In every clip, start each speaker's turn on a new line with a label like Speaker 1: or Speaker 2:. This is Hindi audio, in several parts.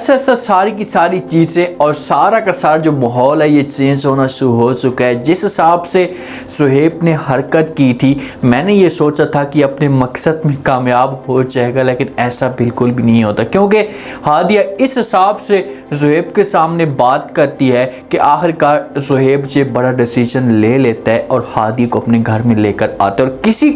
Speaker 1: जैसे जैसे सारी की सारी चीज़ें और सारा का सारा जो माहौल है ये चेंज होना शुरू हो चुका है। जिस हिसाब से सुहेब ने हरकत की थी, मैंने ये सोचा था कि अपने मकसद में कामयाब हो जाएगा, लेकिन ऐसा बिल्कुल भी नहीं होता, क्योंकि हादिया इस हिसाब से सुहेब के सामने बात करती है कि आखिरकार सुहेब जो बड़ा डिसीजन ले लेता है और हादिया को अपने घर में लेकर आता है और किसी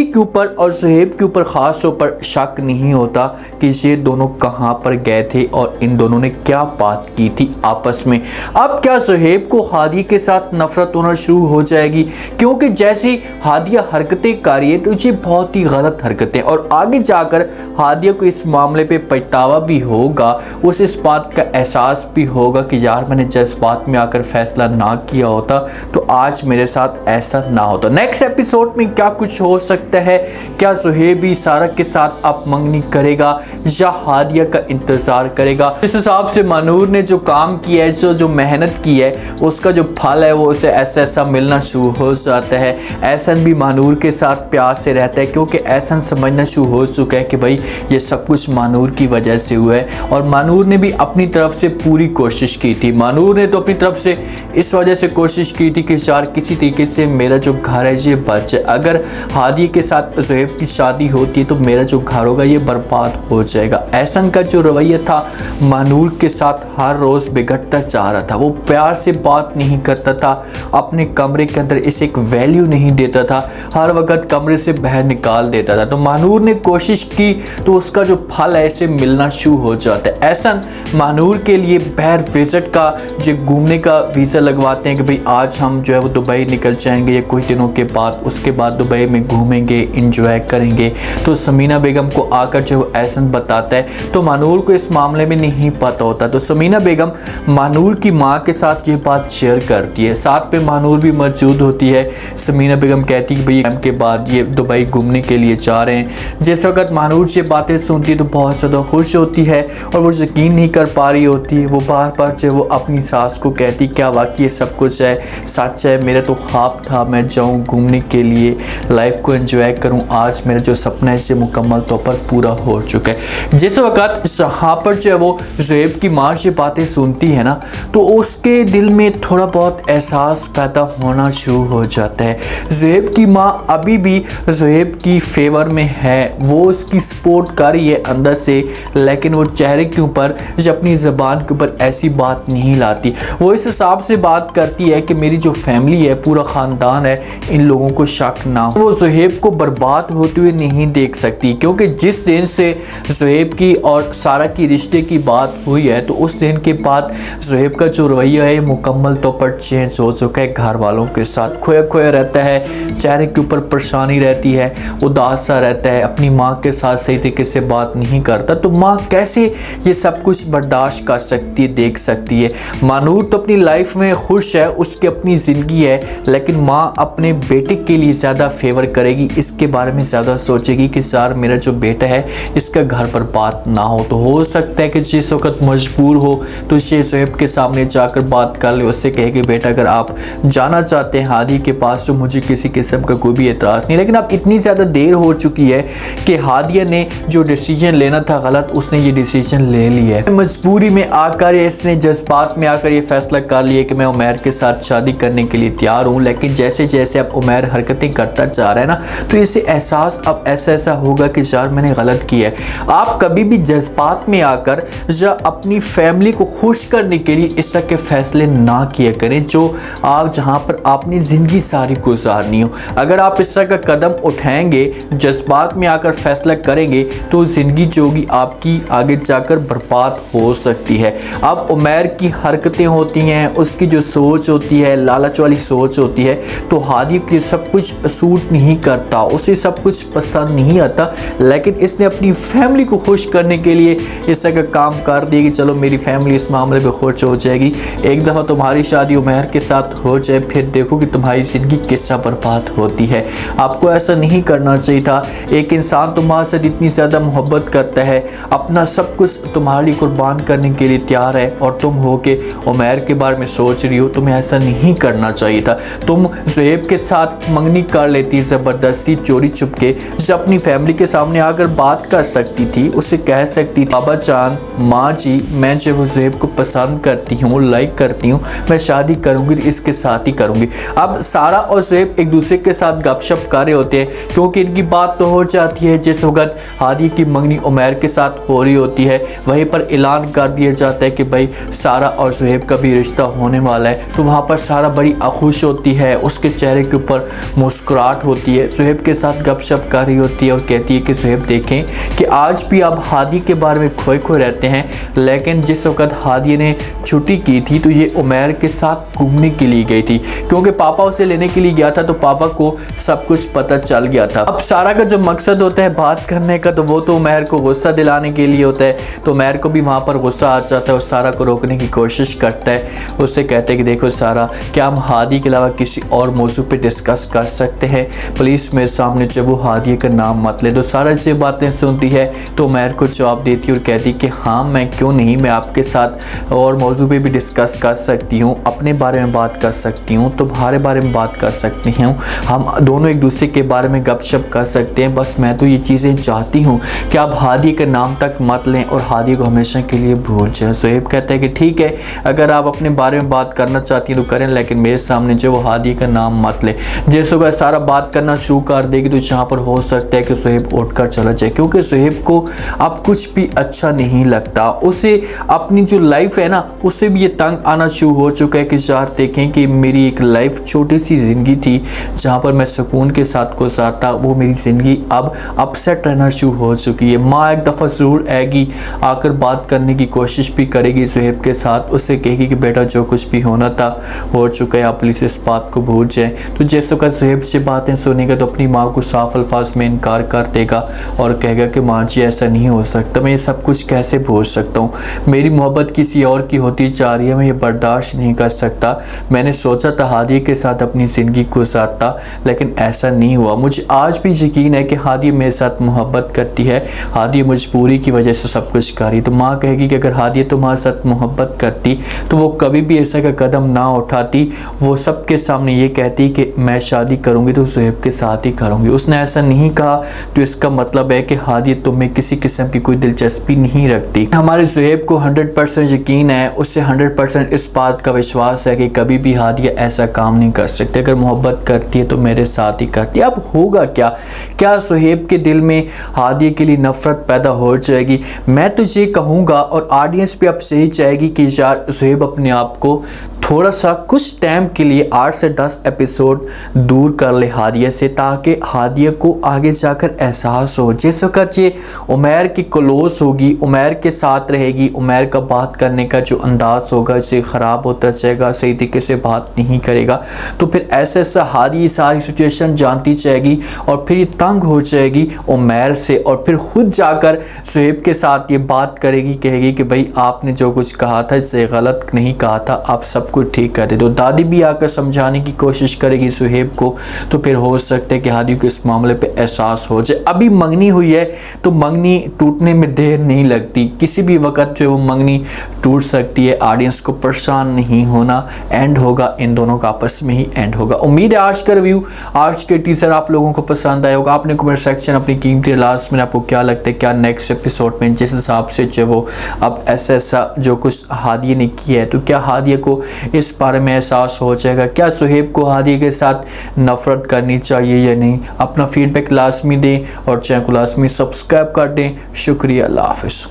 Speaker 1: के ऊपर और सुहेब के ऊपर ख़ास तौर पर शक नहीं होता कि ये दोनों कहाँ पर गए थे और इन दोनों ने क्या बात की थी आपस में। अब क्या सुहेब को हादिया के साथ नफरत होना शुरू हो जाएगी, क्योंकि जैसी हादिया हरकतें कर रही है तो ये बहुत ही गलत हरकतें, और आगे जाकर हादिया को इस मामले पे पछतावा भी होगा, उसे इस बात का एहसास भी होगा कि यार मैंने जज्बात में आकर फैसला ना किया होता तो आज मेरे साथ ऐसा ना होता। नेक्स्ट एपिसोड में क्या कुछ हो सकता है, क्या सुहेब भी सारा के साथ अब मंगनी करेगा या हादिया का इंतजार करेगा। इस हिसाब से मानूर ने जो काम किया है, जो मेहनत की है, उसका जो फल है वो उसे ऐसा ऐसा मिलना शुरू हो जाता है। एहसन भी मानूर के साथ प्यार से रहता है, क्योंकि एहसन समझना शुरू हो चुका है कि भाई ये सब कुछ मानूर की वजह से हुआ है और मानूर ने भी अपनी तरफ से पूरी कोशिश की थी। मानूर ने तो अपनी तरफ से इस वजह से कोशिश की थी कि यार किसी तरीके से मेरा जो घर है ये बच जाए, अगर हादिया के साथ सुहेब की शादी होती है तो मेरा जो घर होगा ये बर्बाद हो जाएगा। एहसन का जो रवैया था मानूर के साथ हर रोज बिगड़ता जा रहा था, वो प्यार से बात नहीं करता था, अपने कमरे के अंदर इसे एक वैल्यू नहीं देता था, हर वक्त कमरे से बाहर निकाल देता था। तो मानूर ने कोशिश की तो उसका जो फल है इसे मिलना शुरू हो जाता है। एहसन मानूर के लिए बाहर विजिट का जो घूमने का वीज़ा लगवाते हैं कि भाई आज हम जो है वो दुबई निकल जाएंगे या कुछ दिनों के बाद, उसके बाद दुबई में घूमेंगे, इंजॉय करेंगे। तो समीना बेगम को आकर जो एहसन बताता है तो मानूर को इस मामले में नहीं पता होता, तो समीना बेगम मानूर की माँ के साथ ये बात शेयर करती है, साथ पे मानूर भी मौजूद होती है। समीना बेगम कहती है कि भाई के बाद ये दुबई घूमने के लिए जा रहे हैं। जिस वक्त मानूर ये बातें सुनती है तो बहुत ज़्यादा खुश होती है और वो यकीन नहीं कर पा रही होती है। वो बार बार जो वो अपनी सास को कहती क्या वाकई ये सब कुछ है, सच है, मेरा तो ख्वाब था मैं जाऊँ घूमने के लिए, लाइफ को एंजॉय करूँ, आज मेरा जो सपना है इसे मुकम्मल तौर पर पूरा हो चुका है। जिस वक्त यहाँ पर जो है वो सुहेब की माँ ये बातें सुनती है ना तो उसके दिल में थोड़ा बहुत एहसास पैदा होना शुरू हो जाता है। सुहेब की माँ अभी भी सुहेब की फेवर में है, वो उसकी सपोर्ट कर रही है अंदर से, लेकिन वो चेहरे के ऊपर या अपनी ज़बान के ऊपर ऐसी बात नहीं लाती। वो इस हिसाब से बात करती है कि मेरी जो फैमिली है, पूरा ख़ानदान है, इन लोगों को शक ना हो। वो सुहेब को बर्बाद होते हुए नहीं देख सकती, क्योंकि जिस दिन से सुहेब की और सारा की रिश्ते की बात हुई है तो उस दिन के बाद सुहेब का जो रवैया है मुकम्मल तौर पर चेंज हो चुका है। घर वालों के साथ खोया खोया रहता है, चेहरे के ऊपर परेशानी रहती है, उदास सा रहता है, अपनी माँ के साथ सही तरीके से बात नहीं करता। तो माँ कैसे ये सब कुछ बर्दाश्त कर सकती है, देख सकती है। मानूर तो अपनी लाइफ में खुश है, उसकी अपनी ज़िंदगी है, लेकिन माँ अपने बेटे के लिए ज़्यादा फेवर करेगी, इसके बारे में ज़्यादा सोचेगी कि यार मेरा जो बेटा है इसका घर पर बात ना हो। तो हो सकता है कि जिस वक्त मजबूर हो तो ये सुहेब के सामने जाकर बात कर ले, उससे कहे कि बेटा अगर आप जाना चाहते हैं हादी के पास तो मुझे किसी किस्म का कोई भी एतराज़ नहीं। लेकिन अब इतनी ज़्यादा देर हो चुकी है कि हादिया ने जो डिसीजन लेना था गलत, उसने ये डिसीजन ले लिया है। मजबूरी में आकर इसने जज्बात में आकर ये फैसला कर लिया कि मैं उमैर के साथ शादी करने के लिए तैयार हूँ। लेकिन जैसे जैसे अब उमैर हरकतें करता जा रहा है ना तो इसे एहसास अब ऐसा होगा कि यार मैंने गलत किया है। आप कभी भी जज्बात में आकर या अपनी फैमिली को खुश करने के लिए इस तरह के फैसले ना किया करें जो आप जहाँ पर आपने ज़िंदगी सारी गुजारनी हो। अगर आप इस तरह का कदम उठाएंगे, जज्बात में आकर फैसला करेंगे तो ज़िंदगी जो होगी आपकी आगे जाकर बर्बाद हो सकती है। अब उमैर की हरकतें होती हैं, उसकी जो सोच होती है, लालच वाली सोच होती है, तो हादिया की सब कुछ सूट नहीं करता, उसे सब कुछ पसंद नहीं आता। लेकिन इसने अपनी फैमिली को खुश करने के लिए इस तरह का काम कर दिया कि चलो मेरी फैमिली इस मामले में खुश हो जाएगी, एक दफ़ा तुम्हारी शादी उमैर के साथ हो जाए फिर देखो कि तुम्हारी ज़िंदगी किस तरह बर्बाद होती है। आपको ऐसा नहीं करना चाहिए था। एक इंसान तुम्हारे साथ इतनी ज़्यादा मोहब्बत करता है, अपना सब कुछ तुम्हारे लिए कुर्बान करने के लिए तैयार है, और तुम हो के उमैर के बारे में सोच रही हो। तुम्हें ऐसा नहीं करना चाहिए था। तुम सुहेब के साथ मंगनी कर लेती ज़बरदस्ती, चोरी छुप के, जो अपनी फैमिली के सामने आकर बात कर सकती थी, उसे कह सकती थी बाबा जान ईलान, माँ जी मैं जो वो ज़ुहैब को पसंद करती हूँ, लाइक करती हूँ, मैं शादी करूँगी, इसके साथ ही करूँगी। अब सारा और ज़ुहैब एक दूसरे के साथ गपशप कर रहे होते हैं क्योंकि इनकी बात तो हो जाती है। जिस वक्त हादी की मंगनी उमैर के साथ हो रही होती है वहीं पर ऐलान कर दिया जाता है कि भाई सारा और ज़ुहैब का भी रिश्ता होने वाला है। तो वहाँ पर सारा बड़ी खुश होती है, उसके चेहरे के ऊपर मुस्कुराहट होती है, ज़ुहैब के साथ गपशप कर रही होती है और कहती है कि ज़ुहैब देखें कि आज भी आप हादी के बारे में खोए खोए रहते हैं, लेकिन जिस वक्त हादी ने छुट्टी की थी तो ये उमैर के साथ घूमने के लिए गई थी क्योंकि पापा उसे लेने के लिए गया था तो पापा को सब कुछ पता चल गया था। अब सारा का जो मकसद होता है बात करने का तो वो तो उमैर को गुस्सा दिलाने के लिए होता है। तो उमैर को भी वहाँ पर गुस्सा आ जाता है और सारा को रोकने की कोशिश करता है। उससे कहते हैं कि देखो सारा, क्या हम हादी के अलावा किसी और मौजू पे डिस्कस कर सकते हैं, प्लीज़ मेरे सामने जो वो हादी का नाम मत ले। तो सारा से बातें सुनती है तो उमैर को जवाब देती है और कहती कि हाँ मैं क्यों नहीं, मैं आपके साथ और मौजू पे भी डिस्कस कर सकती हूँ, अपने बारे में बात कर सकती हूँ, तुम्हारे बारे में बात कर सकती हूँ, हम दोनों एक दूसरे के बारे में गपशप कर सकते हैं। बस मैं तो ये चीज़ें चाहती हूँ कि आप हादी के नाम तक मत लें और हादी को हमेशा के लिए भूल जाए। ज़ुहैब कहता है कि ठीक है, अगर आप अपने बारे में बात करना चाहती हैं तो करें, लेकिन मेरे सामने जो वो हादी का नाम मत ले। जैसे अगर सारा बात करना शुरू कर देगी तो जहाँ पर हो सकता है कि ज़ुहैब उठकर चला जाए क्योंकि ज़ुहैब को अब कुछ भी अच्छा नहीं लगता। उसे अपनी जो लाइफ है ना उससे भी ये तंग आना शुरू हो चुका है कि यार देखें कि मेरी एक लाइफ छोटी सी ज़िंदगी थी जहाँ पर मैं सुकून के साथ गुजारता, वो मेरी ज़िंदगी अब अपसेट रहना शुरू हो चुकी है। माँ एक दफ़ा ज़रूर आएगी, आकर बात करने की कोशिश भी करेगी ज़ुहैब के साथ, उससे कहेगी कि बेटा जो कुछ भी होना था हो चुका है, आप प्लीज़ इस बात को भूल जाएं। तो जैसे का ज़ुहैब से बातें सुनेगा तो अपनी माँ को साफ अल्फाज में इनकार कर देगा और कहेगा कि माँ जी ऐसा नहीं हो सकता, मैं ये सब कुछ कैसे भूल सकता हूँ, मेरी मोहब्बत किसी और की होती जा रही है, मैं ये बर्दाश्त नहीं कर सकता। मैंने सोचा था हादी के साथ अपनी ज़िंदगी गुजारता लेकिन ऐसा नहीं हुआ। मुझे आज भी यकीन है कि हादी मेरे साथ मोहब्बत करती है, हादी मजबूरी की वजह से सब कुछ कर रही। तो माँ कहेगी कि अगर हादी तुम्हारे साथ मोहब्बत करती तो वो कभी भी ऐसा का कदम ना उठाती, वो सबके सामने ये कहती कि मैं शादी करूँगी तो ज़ुहैब के साथ ही करूँगी। उसने ऐसा नहीं कहा तो इसका मतलब है कि हादी तुम्हें किसी किस्म की कोई दिलचस्पी नहीं रखती। हमारे ज़ुहैब को 100% यकीन है, उससे 100% इस बात का विश्वास है कि कभी भी हादिया ऐसा काम नहीं कर सकती, अगर मोहब्बत करती है तो मेरे साथ ही करती है। अब होगा क्या ज़ुहैब के दिल में हादिया के लिए नफ़रत पैदा हो जाएगी? मैं तो ये कहूँगा और ऑडियंस भी अब सही चाहेगी कि यार ज़ुहैब अपने आप को थोड़ा सा कुछ टाइम के लिए 8 से 10 एपिसोड दूर कर ले हादिया से, ताकि हादिया को आगे जाकर एहसास हो। जिस वक्त ये उमैर की क्लोज होगी, उमैर के साथ रहेगी, उमैर का बात करने का जो अंदाज़ होगा इसे ख़राब होता जाएगा, सही तरीके से बात नहीं करेगा, तो फिर ऐसा ऐसा हादी सारी सिचुएशन जानती जाएगी और फिर ये तंग हो जाएगी उमैर से और फिर खुद जाकर ज़ुहैब के साथ ये बात करेगी, कहेगी कि भाई आपने जो कुछ कहा था इससे गलत नहीं कहा था, आप सब कुछ ठीक कर दे। तो दादी भी आकर समझाने की कोशिश करेगी ज़ुहैब को, तो फिर हो सकता है कि हादी को इस मामले पे एहसास हो जाए। अभी मंगनी हुई है तो मंगनी टूटने में देर नहीं लगती, किसी भी वक्त जो वो मंगनी टूट सकती है। ऑडियंस को परेशान नहीं होना, एंड होगा इन दोनों का आपस में ही एंड होगा। उम्मीद है आज का रिव्यू, आज के टीजर आप लोगों को पसंद आया होगा। आपने कमेंट सेक्शन अपनी कीमती लास्ट में आपको क्या लगता है, क्या नेक्स्ट एपिसोड में जिस हिसाब से जो वो अब ऐसा जो कुछ हादिया ने किया है तो क्या हादिया को इस बारे में एहसास हो जाएगा, क्या ज़ुहैब को हादिया के साथ नफ़रत करनी चाहिए या नहीं। अपना फीडबैक लाजमी दें और चैनल को लाजमी सब्सक्राइब कर दें। शुक्रिया, अल्लाह हाफ़िज़।